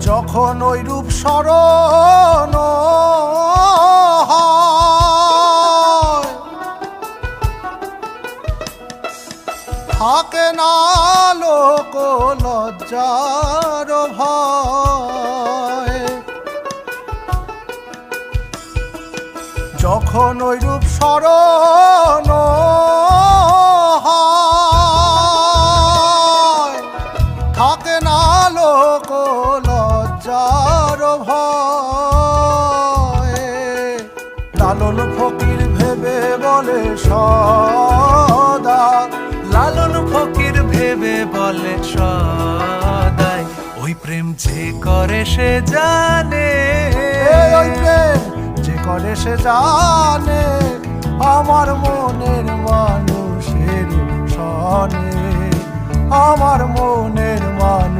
যখন ওই রূপ স্মরণ হয়, থাকে না লোক লজ্জার ভয়। যখন ওই রূপ স্মরণ হয়, থাকে না লোক লজ্জার ভয়। লালন ফকির ভেবে বলে সদা, লালন ফকির ভেবে বলে সদাই, ওই প্রেম যে করে সে জানে, ওই প্রেম যে করে সে জানে, আমার মনের মানুষের সনে, আমার মনের মানুষ